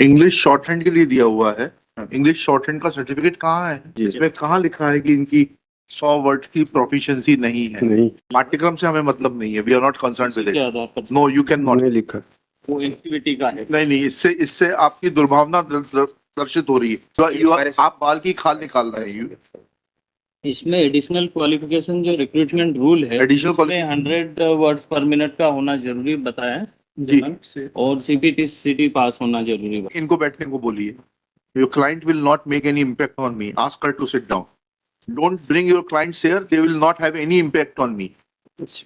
English short hand के लिए दिया हुआ है। इंग्लिश शॉर्ट हैंड का सर्टिफिकेट कहाँ है? इसमें कहाँ लिखा है कि इनकी 100 वर्ड की प्रोफिशिएंसी नहीं है? नहीं पाठ्यक्रम से हमें मतलब नहीं है, we are not concerned with it. No, you can not. नहीं लिखा। वो एक्टिविटी का है। नहीं, इससे इससे आपकी दुर्भावना दर्शित हो रही है। तो आप बाल की खाल निकाल रहे हैं। इसमें एडिशनल क्वालिफिकेशन जो रिक्रूटमेंट रूल है, Additional इसमें 100 वर्ड्स पर मिनट का होना जरूरी बताया है जी, और सीपीटी सिटी पास होना जरूरी बताया। इनको बैठने को बोलिए। Your client will not make any impact on me. Ask her to sit down. Don't bring your clients here. They will not have any impact on me.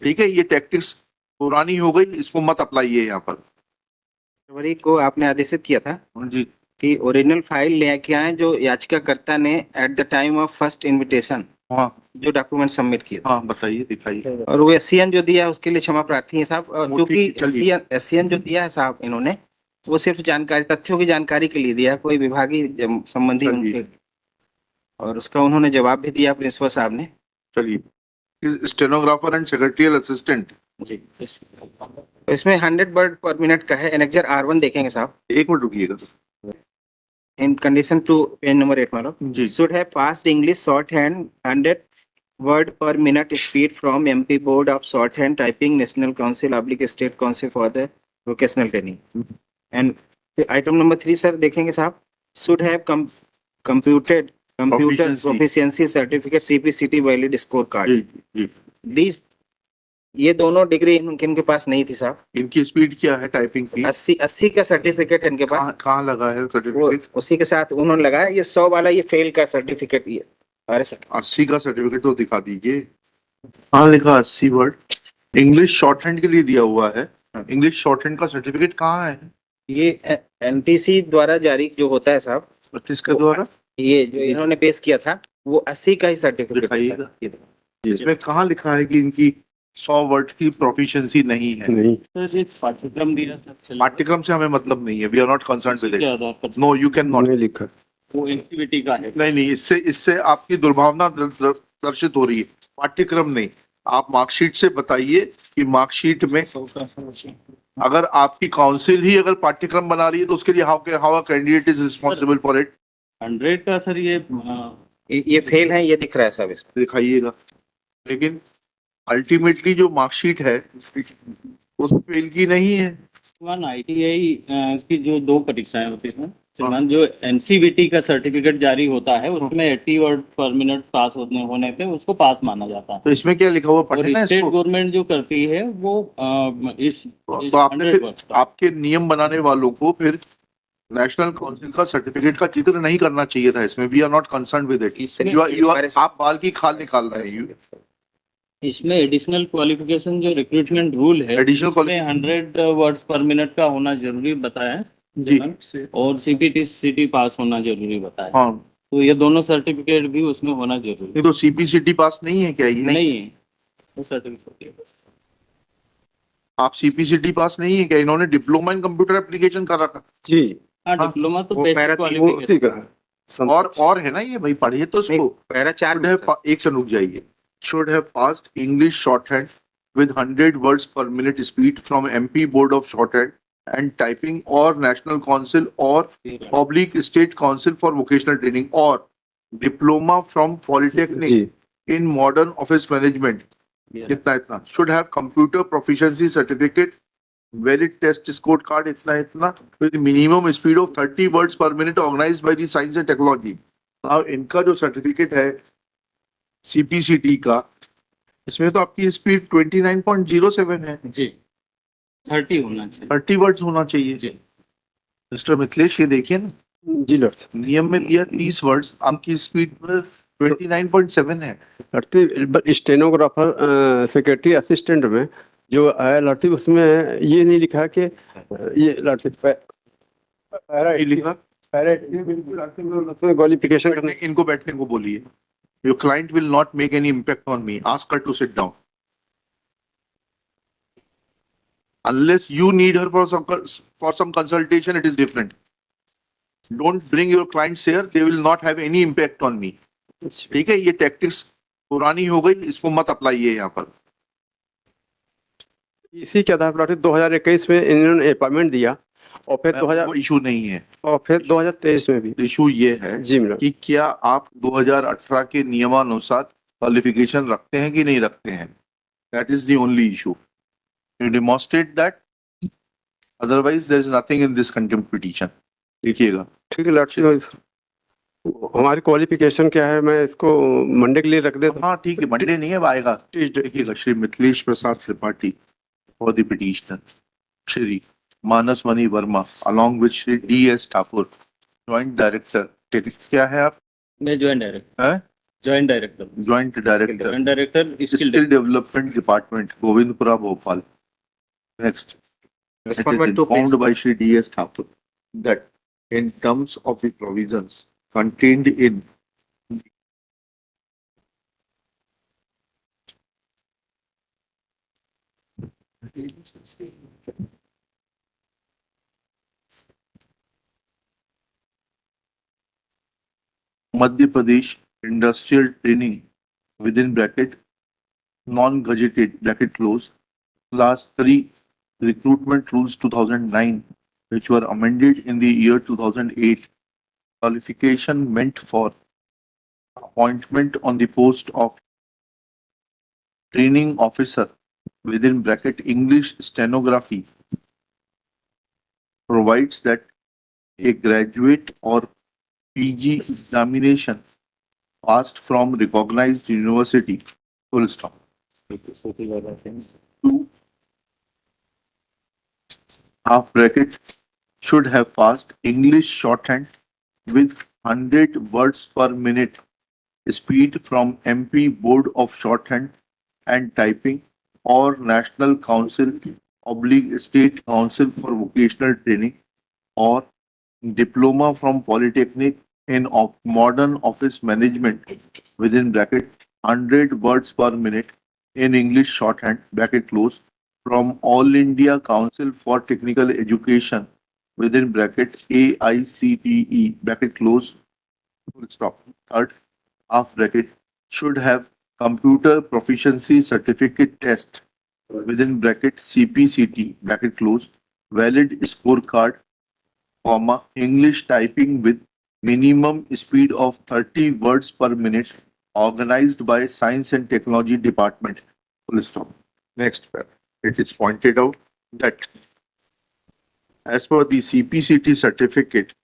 ठीक है, ये टैक्टिक्स पुरानी हो गई, इसको मत अप्लाइए यहाँ पर। फरवरी को आपने आदेशित किया था जी कि ओरिजिनल फाइल लेके आए जो याचिकाकर्ता ने at the time of first invitation हाँ जो डॉक्यूमेंट सबमिट किए थे। हाँ, बताइए, दिखाइए। और वो एससीएन जो दिया है उसके लिए क्षमा प्रार्थी है साहब, और वो क्योंकि ठीक है, चलिए। एससीएन जो दिया है साहब इन्होंने वो सिर्फ जानकारी, तथ्यों की जानकारी के लिए दिया है, कोई विभागीय संबंधी चलिए। उनके, और उसका उन्होंने जवाब भी दिया प्रिंसिपल साहब ने। चलिए, स्टेनोग्राफर एंड सेक्रेटरियल असिस्टेंट। जी, तो इसमें 100 वर्ड पर मिनट का है। एनेक्जर R1 देखेंगे साहब, एक मिनट रुकिएगा। in condition to page number 8 मानो जी। should have passed English shorthand 100 word per minute speed from MP Board of Shorthand Typing National Council / State Council for the Vocational Training। and item number 3 sir देखेंगे साहब, should have computer proficiency certificate CPCT valid scorecard। Ji. these ये दोनों degree इनके पास नहीं थी साहब। इनकी speed क्या है टाइपिंग की? 80 का सर्टिफिकेट इनके पास। कहाँ लगा है सर्टिफिकेट? उसी के साथ उन्होंने लगाया ये 100 वाला, ये फेल का सर्टिफिकेट। ये अरे सर 80 का सर्टिफिकेट तो दिखा दीजिए। कहाँ लिखा 80 वर्ड? इंग्लिश शॉर्ट हैंड के लिए दिया हुआ है। इंग्लिश शॉर्ट हैंड का सर्टिफिकेट कहाँ है? ये एनटीसी द्वारा जारी जो होता है साहब, किसके द्वारा? ये जो इन्होंने पेश किया था वो 80 का ही सर्टिफिकेट दिखाइएगा। इसमें कहाँ लिखा है कि इनकी 100 वर्ड की प्रोफिशिएंसी नहीं है? नहीं पाठ्यक्रम दिया सर, पाठ्यक्रम से हमें मतलब नहीं है, we are not concerned with it. No, you can not. नहीं लिखा। वो एक्टिविटी का है। नहीं, इससे आपकी दुर्भावना दर्शित हो रही है। पाठ्यक्रम नहीं, आप मार्कशीट से बताइए कि मार्कशीट में अगर आपकी काउंसिल ही अगर पाठ्यक्रम बना रही है तो उसके लिए how candidate is responsible for it? 100 का सर ये फेल है, ये दिख रहा है साहब इसमें। दिखाइएगा। लेकिन अल्टीमेटली जो मार्कशीट है उस फेल की नहीं है। ITI की जो 2 परीक्षाएं होती हैं श्रीमान, जो NCVT का सर्टिफिकेट जारी होता है उसमें 80 वर्ड पर मिनट पास होने पे उसको पास माना जाता है। तो इसमें क्या लिखा हुआ और पढ़ना है स्टेट इसको? गवर्नमेंट जो करती है वो इस तो आपने 100 फिर वर्ड्स का। आपके नियम बनाने वालों को फिर नेशनल काउंसिल का सर्टिफिकेट का जिक्र नहीं करना चाहिए था इसमें। We are not concerned with it. इसमें आप बाल की खाल निकाल रहे हैं। इसमें एडिशनल क्वालिफिकेशन जो रिक्रूटमेंट रूल है, Additional इसमें 100 वर्ड्स पर मिनट का होना जरूरी बताया है जी। और सीपीटी सिटी पास होना जरूरी बताया। हाँ, तो ये दोनों सर्टिफिकेट भी उसमें होना जरूरी ये तो CPCT पास नहीं है क्या ये? नहीं है वो सर्टिफिकेट। आप CPCT पास नहीं है क्या? इन्होंने डिप्लोमा इन कंप्यूटर एप्लीकेशन कर रखा। जी हाँ, हाँ, डिप्लोमा तो वो बेसिक पैरा वो क्वालिफिकेशन। उसी का है। और है ना ये भाई, पढ़िए तो इसको। पैरा 4 Should have एक से रुक जाइए। Should have passed English shorthand with 100 words per minute speed from MP Board of Shorthand and Typing or National Council or / State Council for Vocational Training or diploma from Polytechnic ji in Modern Office Management। इतना should have computer proficiency certificate, valid test scorecard, इतना with minimum speed of 30 words per minute organized by the Science and Technology। now इनका जो certificate है CPCT का, इसमें तो आपकी speed 29.07 है। जी 30 होना चाहिए। 30 वर्ड्स होना चाहिए। जी मिस्टर मिथिलेश, ये देखिए ना, जी लॉर्ड नियम में दिया 30 वर्ड्स, आपकी स्पीड में 29.7 है। लड़ती स्टेनोग्राफर सेक्रेटरी असिस्टेंट में जो है लड़ती, उसमें ये नहीं लिखा कि ये लड़ती लिखा क्वालिफिकेशन करने। इनको बैठने को बोलिए। Your client will not make any impact on me. Ask her to sit down. Unless you need her for some consultation, it is different. Don't bring your clients here. They will not have any impact on me. ठीक है, ये tactics पुरानी हो गई, इसको मत अप्लाइए यहाँ पर। इसी के आधार पर 2021 में इन्होंने अपॉइंटमेंट दिया और फिर 2000 वो इशू नहीं है। और फिर 2023 में भी। इशू ये है जी मैडम। कि क्या आप 2018 के नियमानुसार क्वालिफिकेशन रखते हैं कि नहीं रखते हैं? That is the only issue. You demonstrate that, otherwise there is nothing in this contempt petition. देखिएगा। ठीक है लॉर्डशिप, हमारी क्वालिफिकेशन क्या है, मैं इसको मंडे के लिए रख देता हूँ। हाँ ठीक है, मंडे नहीं है, अब आएगा। Tuesday। देखिएगा, Shri Mithilesh Prasad Tripathi for the petitioner, Shri Manas Mani Verma along with Shri D.S. Thakur, joint director. क्या है आप? मैं joint director, joint director, joint director joint director skill development department, Govindpura, Bhopal. Next, it is Respondent to informed principal. by Shri D.S. Thakur that in terms of the provisions contained in Madhya Pradesh Industrial Training within bracket non-gazetted bracket close class 3 recruitment rules 2009, which were amended in the year 2008, qualification meant for appointment on the post of training officer within bracket English stenography provides that a graduate or PG examination passed from recognized university, full stop. Two, half bracket, should have passed English shorthand with 100 words per minute speed from MP Board of Shorthand and Typing or National Council / State Council for Vocational Training or diploma from Polytechnic in modern office management within bracket 100 words per minute in English shorthand bracket close from All India Council for Technical Education within bracket AICTE bracket close full stop. Third, half bracket, should have computer proficiency certificate test within bracket CPCT bracket close, valid scorecard, comma, English typing with minimum speed of 30 words per minute organized by Science and Technology Department. Full stop. Next, it is pointed out that as per the CPCT certificate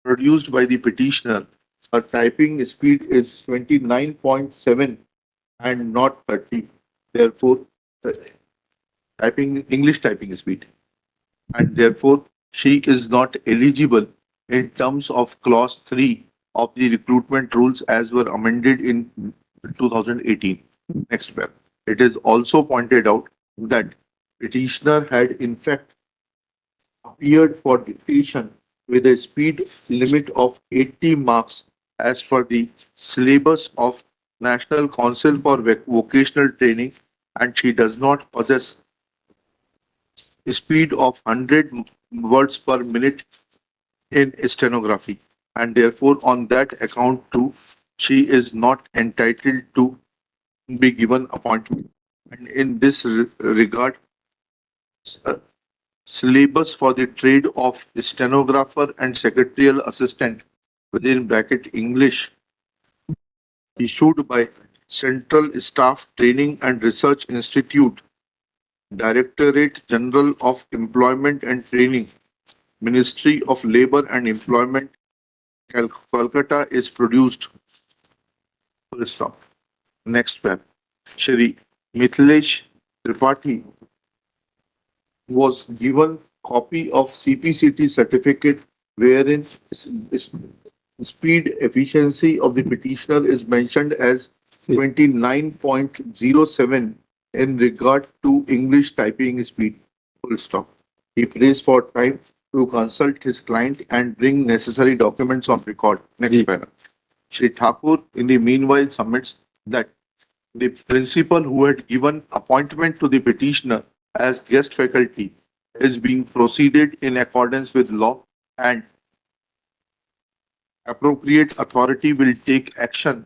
produced by the petitioner, her typing speed is 29.7 and not 30. Therefore, English typing speed, and therefore she is not eligible in terms of clause 3 of the recruitment rules as were amended in 2018. Next paragraph. It is also pointed out that petitioner had in fact appeared for dictation with a speed limit of 80 marks as per the syllabus of National Council for Vocational Training, and she does not possess a speed of 100 words per minute in stenography, and therefore on that account too she is not entitled to be given appointment. And in this regard, syllabus for the trade of stenographer and secretarial assistant within bracket English issued by Central Staff Training and Research Institute, Directorate General of Employment and Training, Ministry of Labour and Employment, Kolkata is produced. Full stop. Next one. Shri Mithilesh Tripathi was given copy of CPCT certificate wherein speed efficiency of the petitioner is mentioned as 29.07 in regard to English typing speed. Full stop. He prays for time to consult his client and bring necessary documents on record. Next paragraph. Shri Thakur in the meanwhile submits that the principal who had given appointment to the petitioner as guest faculty is being proceeded in accordance with law, and appropriate authority will take action